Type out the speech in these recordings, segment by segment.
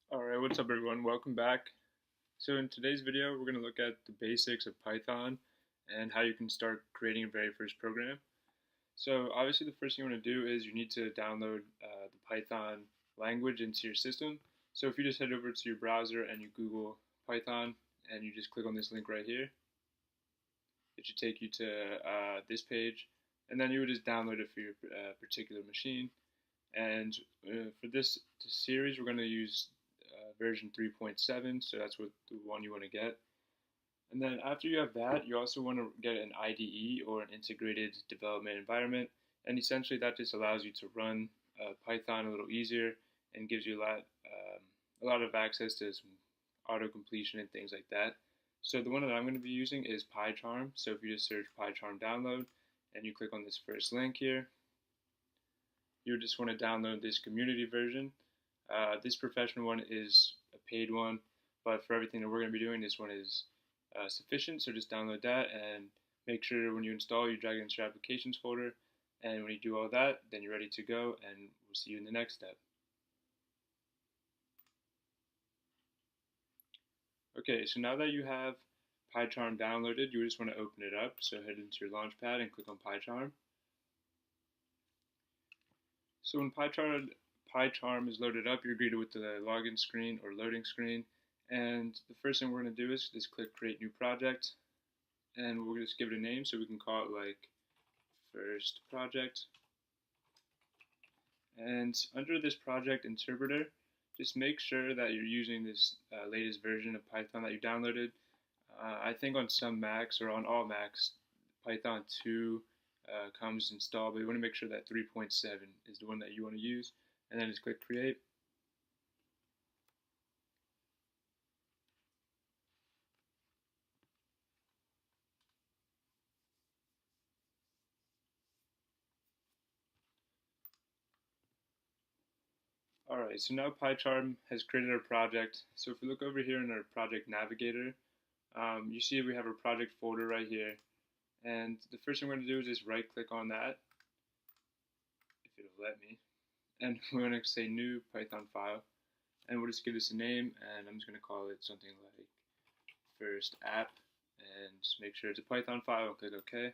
Alright, what's up everyone? Welcome back. So in today's video, we're going to look at the basics of Python and how you can start creating your very first program. So obviously the first thing you want to do is you need to download the Python language into your system. So if you just head over to your browser and you Google Python and you just click on this link right here, it should take you to this page, and then you would just download it for your particular machine. And for this series, we're going to use version 3.7, so that's what the one you want to get. And then after you have that, you also want to get an IDE, or an integrated development environment, and essentially that just allows you to run Python a little easier and gives you a lot of access to some auto completion and things like that. So the one that I'm going to be using is Pycharm. So if you just search Pycharm download and you click on this first link here, you just want to download this community version. This professional one is a paid one, but for everything that we're going to be doing, this one is sufficient. So just download that and make sure when you install, you drag it into your applications folder. And when you do all that, then you're ready to go, and we'll see you in the next step. Okay, so now that you have Pycharm downloaded, you just want to open it up. So head into your Launchpad and click on Pycharm. So when Pycharm is loaded up, you're greeted with the login screen or loading screen. And the first thing we're going to do is just click Create New Project. And we'll just give it a name, so we can call it like First Project. And under this project interpreter, just make sure that you're using this latest version of Python that you downloaded. I think on some Macs, or on all Macs, Python 2 comes installed, but you want to make sure that 3.7 is the one that you want to use, and then just click Create. Alright, so now Pycharm has created our project. So if we look over here in our project navigator, you see we have our project folder right here. And the first thing we're going to do is just right click on that, if it'll let me. And we're going to say New Python file. And we'll just give this a name, and I'm just going to call it something like First App. And just make sure it's a Python file and click OK.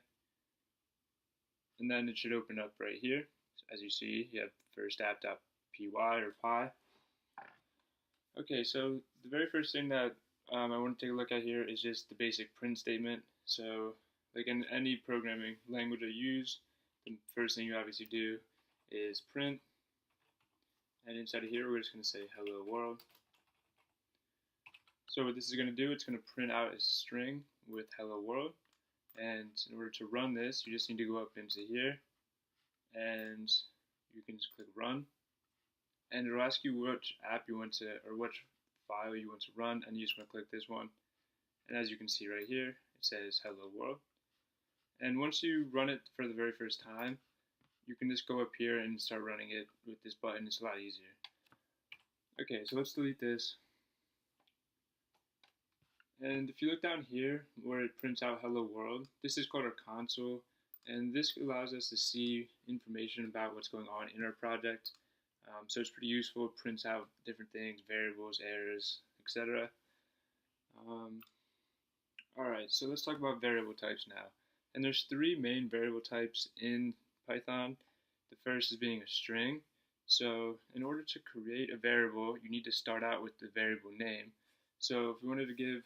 And then it should open up right here. As you see, you have first app.py or py. Okay, so the very first thing that I want to take a look at here is just the basic print statement. So like in any programming language I use, the first thing you obviously do is print. And inside of here, we're just going to say hello world. So what this is going to do, it's going to print out a string with hello world. And in order to run this, you just need to go up into here, and you can just click run. And it'll ask you which app you want to, or which file you want to run, and you just want to click this one. And as you can see right here, it says hello world. And once you run it for the very first time, you can just go up here and start running it with this button. It's a lot easier. Okay, so let's delete this. And if you look down here where it prints out hello world, this is called our console, and this allows us to see information about what's going on in our project. So it's pretty useful. It prints out different things, variables, errors, etc. Alright, so let's talk about variable types now. And there's three main variable types in Python. The first is being a string. So in order to create a variable, you need to start out with the variable name. So if we wanted to give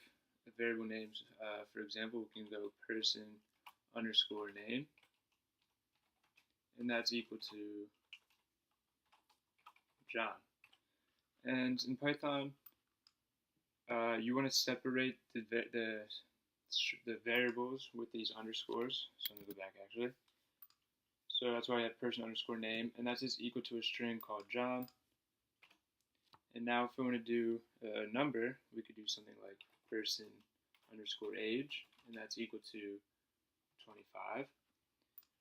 a variable name, for example, we can go person underscore name, and that's equal to John. And in Python, you want to separate the variables with these underscores. So I'm going to go back actually. So that's why I have person underscore name, and that's just equal to a string called John. And now if we want to do a number, we could do something like person underscore age, and that's equal to 25.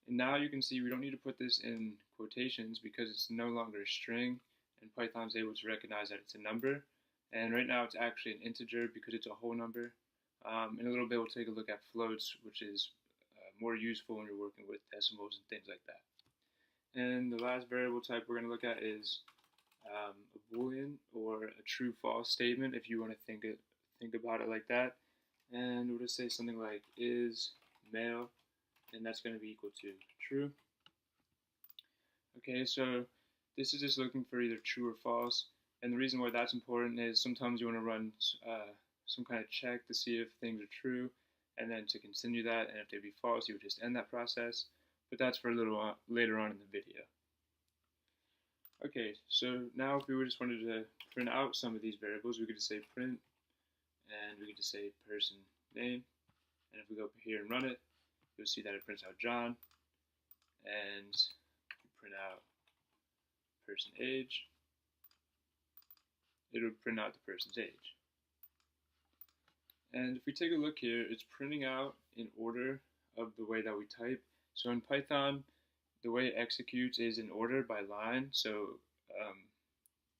And now you can see we don't need to put this in quotations because it's no longer a string, and Python's able to recognize that it's a number. And right now it's actually an integer because it's a whole number. In a little bit we'll take a look at floats, which is more useful when you're working with decimals and things like that. And the last variable type we're going to look at is a Boolean, or a true-false statement if you want to think about it like that. And we'll just say something like is male, and that's going to be equal to true. Okay, so this is just looking for either true or false. And the reason why that's important is sometimes you want to run some kind of check to see if things are true, and then to continue that, and if they be false, you would just end that process. But that's for a little later on in the video. Okay, so now if we just wanted to print out some of these variables, we could just say print, and we could just say person name. And if we go up here and run it, you'll see that it prints out John, and print out person age. It'll print out the person's age. And if we take a look here, it's printing out in order of the way that we type. So in Python, the way it executes is in order by line. So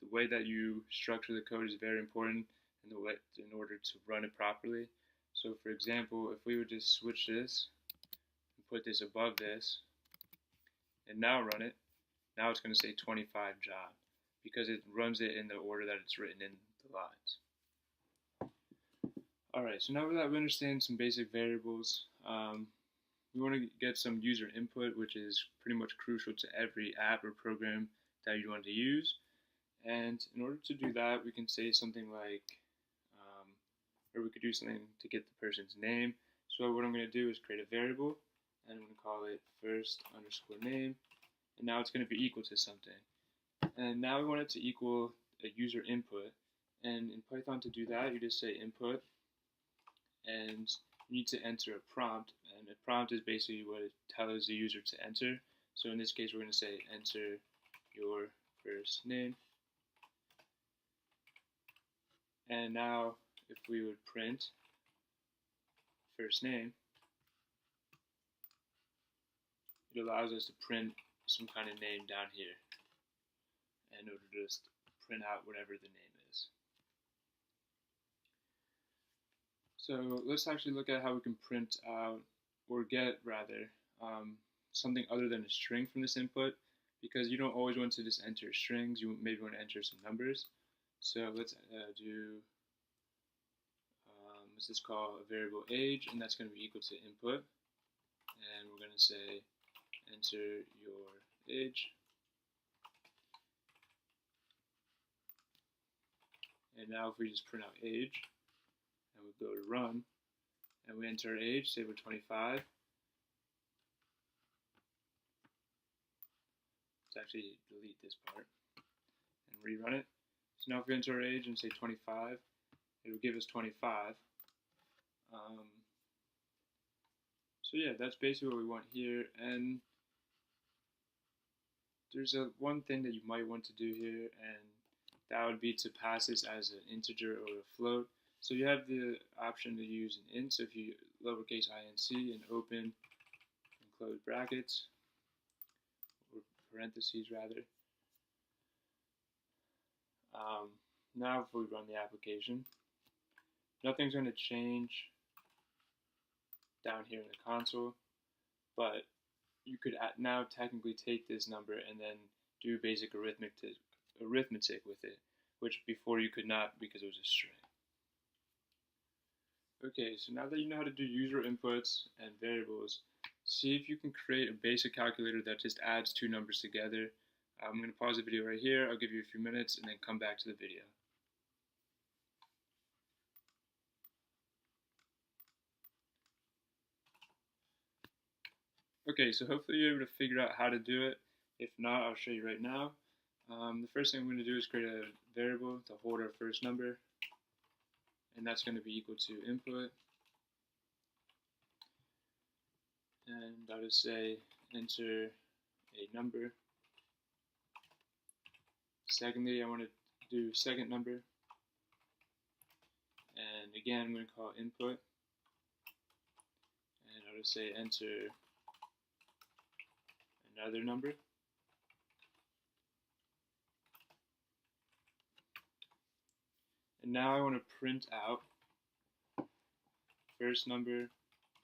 the way that you structure the code is very important in order to run it properly. So for example, if we would just switch this and put this above this, and now run it, now it's going to say 25 John, because it runs it in the order that it's written in the lines. Alright, so now that we understand some basic variables, we want to get some user input, which is pretty much crucial to every app or program that you want to use. And in order to do that, we can say something like, or we could do something to get the person's name. So what I'm going to do is create a variable, and I'm going to call it first_name, and now it's going to be equal to something. And now we want it to equal a user input, and in Python to do that, you just say input, and you need to enter a prompt, and a prompt is basically what it tells the user to enter. So in this case, we're going to say enter your first name. And now if we would print first name, it allows us to print some kind of name down here, and it will just print out whatever the name is. So let's actually look at how we can print out, or get rather, something other than a string from this input, because you don't always want to just enter strings. You maybe want to enter some numbers. So let's let's just call a variable age, and that's going to be equal to input, and we're going to say enter your age. And now if we just print out age, and we go to run, and we enter our age, say we're 25. Let's actually delete this part and rerun it. So now if we enter our age and say 25, it will give us 25. So yeah, that's basically what we want here. And there's one thing that you might want to do here, and that would be to pass this as an integer or a float. So you have the option to use an int. So if you lowercase inc and open and close brackets, or parentheses rather. Now if we run the application, nothing's going to change down here in the console, but you could now technically take this number and then do basic arithmetic with it, which before you could not because it was a string. Okay, so now that you know how to do user inputs and variables, see if you can create a basic calculator that just adds two numbers together. I'm going to pause the video right here. I'll give you a few minutes and then come back to the video. Okay, so hopefully you're able to figure out how to do it. If not, I'll show you right now. The first thing I'm going to do is create a variable to hold our first number, and that's going to be equal to input. And I'll just say enter a number. Secondly, I want to do second number, and again I'm going to call input, and I'll just say enter another number. And now I want to print out first number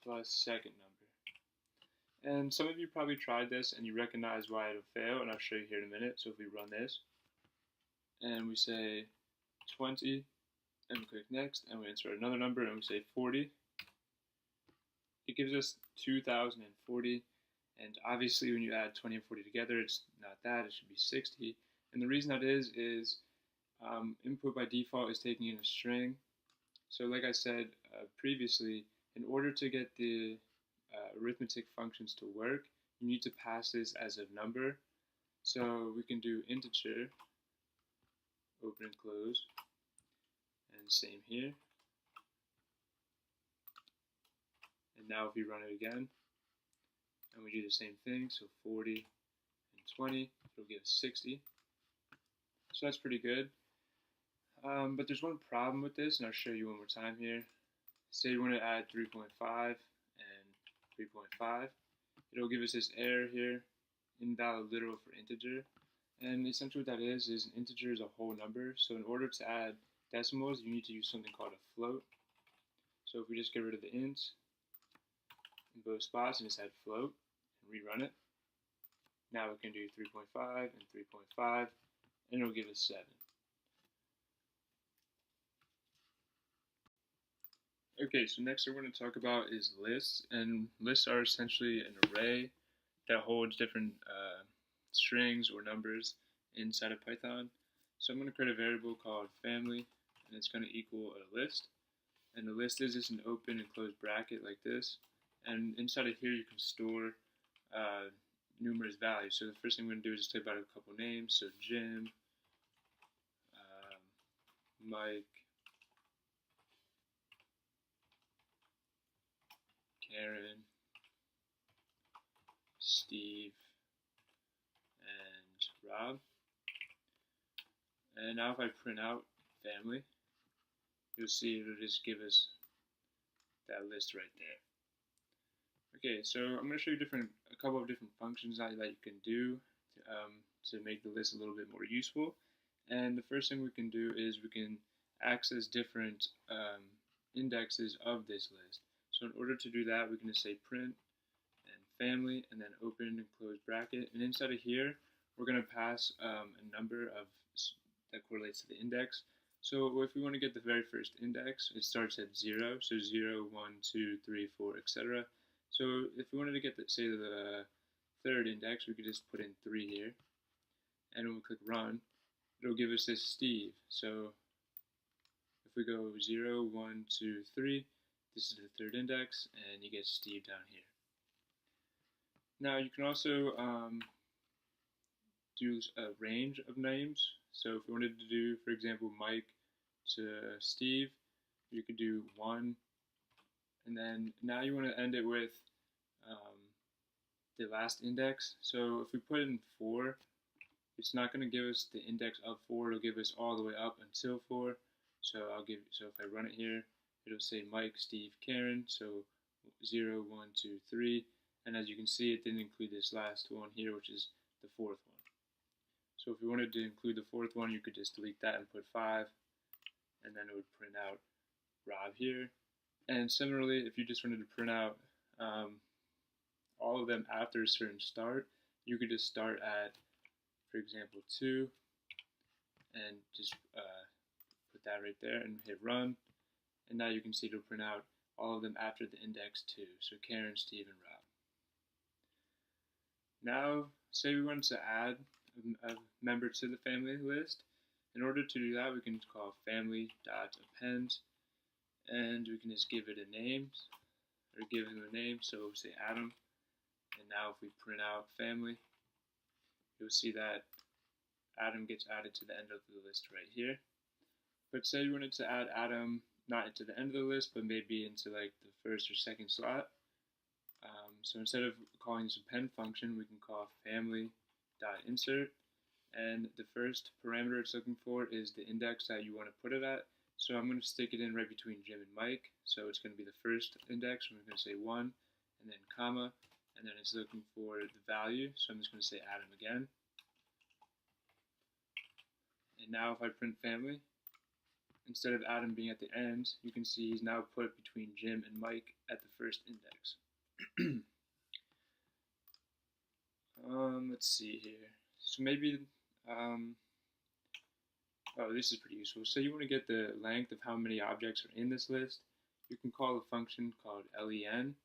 plus second number. And some of you probably tried this and you recognize why it'll fail, and I'll show you here in a minute. So if we run this and we say 20, and we click next, and we insert another number, and we say 40. It gives us 2040, and obviously when you add 20 and 40 together, it's not that, it should be 60. And the reason that is input by default is taking in a string. So like I said previously, in order to get the arithmetic functions to work, you need to pass this as a number. So we can do integer, open and close, and same here. And now if we run it again, and we do the same thing, so 40 and 20, it'll give us 60. So that's pretty good. But there's one problem with this, and I'll show you one more time here. Say you want to add 3.5 and 3.5. It'll give us this error here, invalid literal for integer. And essentially what that is an integer is a whole number. So in order to add decimals, you need to use something called a float. So if we just get rid of the int in both spots and just add float and rerun it, now we can do 3.5 and 3.5, and it'll give us 7. Okay, so next we're going to talk about is lists, and lists are essentially an array that holds different strings or numbers inside of Python. So I'm going to create a variable called family, and it's going to equal a list. And the list is just an open and closed bracket like this. And inside of here you can store numerous values. So the first thing I'm going to do is just type out a couple names. So Jim, Mike, Karen, Steve, and Rob. And now if I print out family, you'll see it'll just give us that list right there. Okay, so I'm going to show you a couple of different functions that you can do to make the list a little bit more useful. And the first thing we can do is we can access different indexes of this list. So in order to do that, we can just say print and family and then open and close bracket. And inside of here, we're going to pass a number that correlates to the index. So if we want to get the very first index, it starts at 0. So 0, 1, 2, 3, 4, etc. So if we wanted to get, say, the third index, we could just put in 3 here. And when we click run, it'll give us this Steve. So if we go 0, 1, 2, 3, this is the third index, and you get Steve down here. Now you can also do a range of names. So if we wanted to do, for example, Mike to Steve, you could do 1, and then now you want to end it with the last index. So if we put in 4, it's not going to give us the index of 4, it'll give us all the way up until 4. So if I run it here, it'll say Mike, Steve, Karen, so 0, 1, 2, 3, and as you can see, it didn't include this last one here, which is the 4th one. So if you wanted to include the 4th one, you could just delete that and put 5, and then it would print out Rob here. And similarly, if you just wanted to print out all of them after a certain start, you could just start at, for example, 2, and just put that right there and hit run. And now you can see it'll print out all of them after the index 2. So Karen, Steve, and Rob. Now, say we wanted to add a member to the family list. In order to do that, we can call family.append, and we can just give it a name, or give him a name. So we'll say Adam. And now if we print out family, you'll see that Adam gets added to the end of the list right here. But say you wanted to add Adam not into the end of the list, but maybe into like the first or second slot. So instead of calling this append function, we can call family.insert, and the first parameter it's looking for is the index that you want to put it at. So I'm going to stick it in right between Jim and Mike. So it's going to be the first index. I'm going to say 1, and then comma, and then it's looking for the value. So I'm just going to say Adam again. And now if I print family, instead of Adam being at the end, you can see he's now put between Jim and Mike at the first index. Let's see here. So maybe Oh, this is pretty useful. So you want to get the length of how many objects are in this list. You can call a function called len,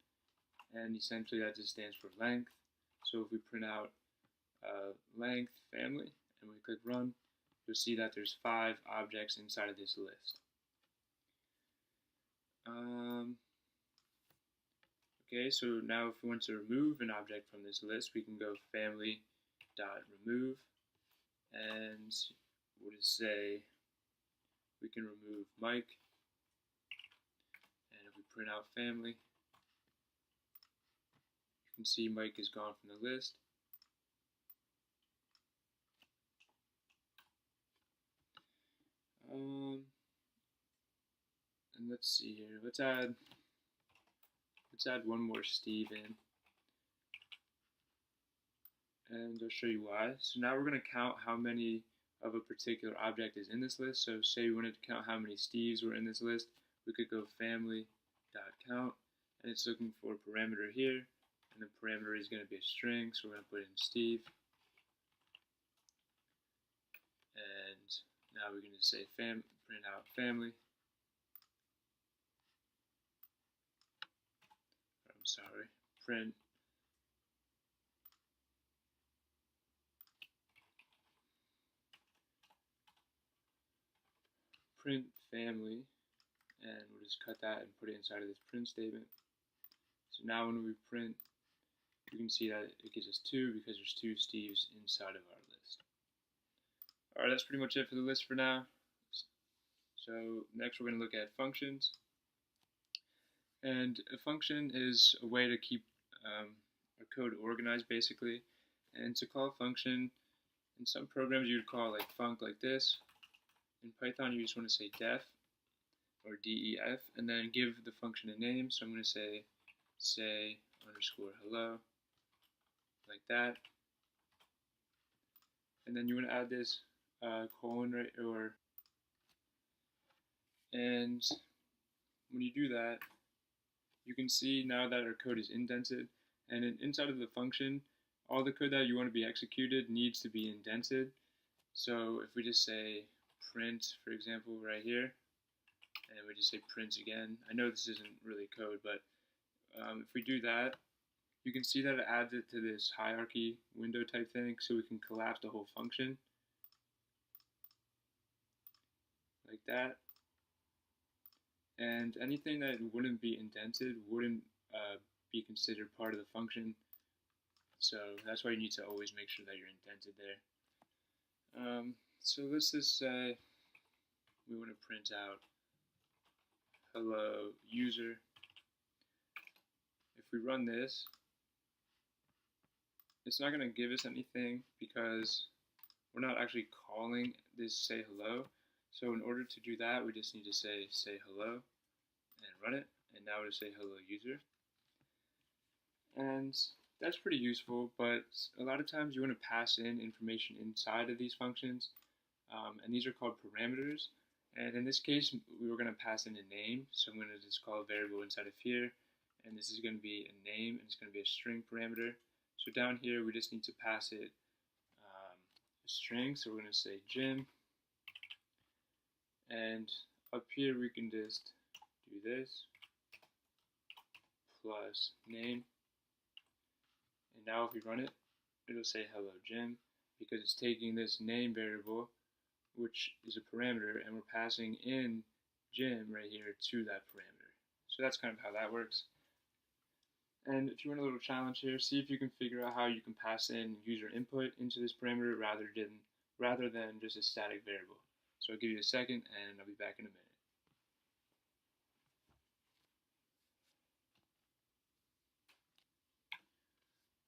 and essentially that just stands for length. So if we print out length family and we click run, you'll see that there's 5 objects inside of this list. Okay, so now if we want to remove an object from this list, we can go family.remove, and we'll just say we can remove Mike, and if we print out family, you can see Mike is gone from the list. And let's see here. Let's add one more Steve in, and I'll show you why. So now we're going to count how many of a particular object is in this list. So say we wanted to count how many Steves were in this list, we could go family.count, and it's looking for a parameter here, and the parameter is going to be a string, so we're going to put in Steve. And now we're going to say print out family. Print family, and we'll just cut that and put it inside of this print statement. So now when we print, you can see that it gives us 2 because there's 2 Steves inside of our list. Alright, that's pretty much it for the list for now. So next we're going to look at functions. And a function is a way to keep our code organized, basically. And to call a function, in some programs you would call like func like this. In Python you just want to say def or def and then give the function a name. So I'm going to say _hello like that. And then you want to add this colon right, and when you do that, you can see now that our code is indented, and inside of the function, all the code that you want to be executed needs to be indented. So if we just say print, for example, right here, and we just say print again, I know this isn't really code, but if we do that, you can see that it adds it to this hierarchy window type thing, so we can collapse the whole function like that. And anything that wouldn't be indented wouldn't be considered part of the function. So that's why you need to always make sure that you're indented there. So let's just say we want to print out hello user. If we run this, it's not going to give us anything because we're not actually calling this say hello. So in order to do that, we just need to say hello and run it, and now we'll say hello user. And that's pretty useful, but a lot of times you want to pass in information inside of these functions, and these are called parameters. And in this case, we were going to pass in a name, so I'm going to just call a variable inside of here, and this is going to be a name, and it's going to be a string parameter. So down here, we just need to pass it a string, so we're going to say Jim. And up here we can just do this plus name, and now if we run it, it'll say hello Jim because it's taking this name variable, which is a parameter, and we're passing in Jim right here to that parameter. So that's kind of how that works. And if you want a little challenge here, see if you can figure out how you can pass in user input into this parameter rather than just a static variable. So I'll give you a second, and I'll be back in a minute.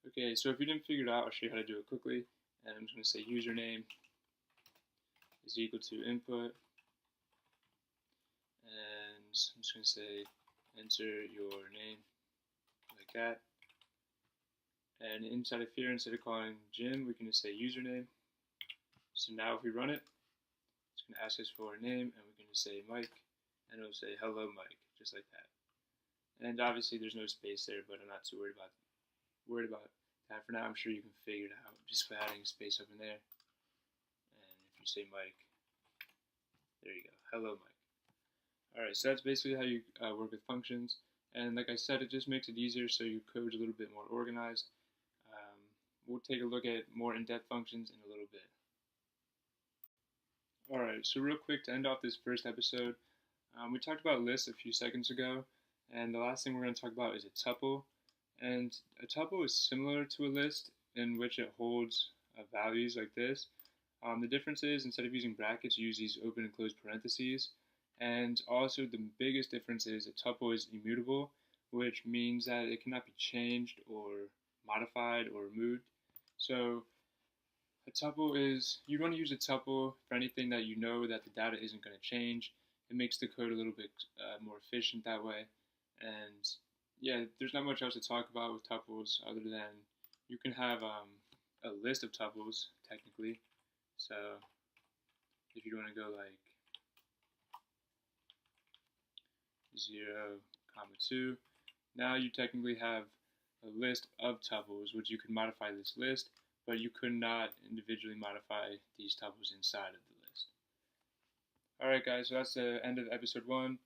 Okay, so if you didn't figure it out, I'll show you how to do it quickly. And I'm just going to say username is equal to input, and I'm just going to say enter your name like that. And inside of here, instead of calling Jim, we can just say username. So now if we run it, it's going to ask us for a name, and we can just say Mike, and it'll say hello Mike, just like that. And obviously there's no space there, but I'm not too worried about that for now. I'm sure you can figure it out just by adding space up in there. And if you say Mike, There you go. Hello, Mike. Alright, so that's basically how you work with functions. And like I said, it just makes it easier so your code's a little bit more organized. We'll take a look at more in-depth functions in a little bit. Alright, so real quick to end off this first episode, we talked about lists a few seconds ago, and the last thing we're going to talk about is a tuple. And a tuple is similar to a list in which it holds values like this. The difference is instead of using brackets, you use these open and closed parentheses. And also the biggest difference is a tuple is immutable, which means that it cannot be changed or modified or removed. So a tuple is, you want to use a tuple for anything that you know that the data isn't going to change. It makes the code a little bit more efficient that way. And yeah, there's not much else to talk about with tuples other than you can have a list of tuples technically. So if you want to go like 0, 2, now you technically have a list of tuples, which you can modify this list, but you could not individually modify these tuples inside of the list. Alright guys, so that's the end of episode 1.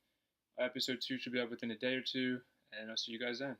Episode 2 should be up within a day or two, and I'll see you guys then.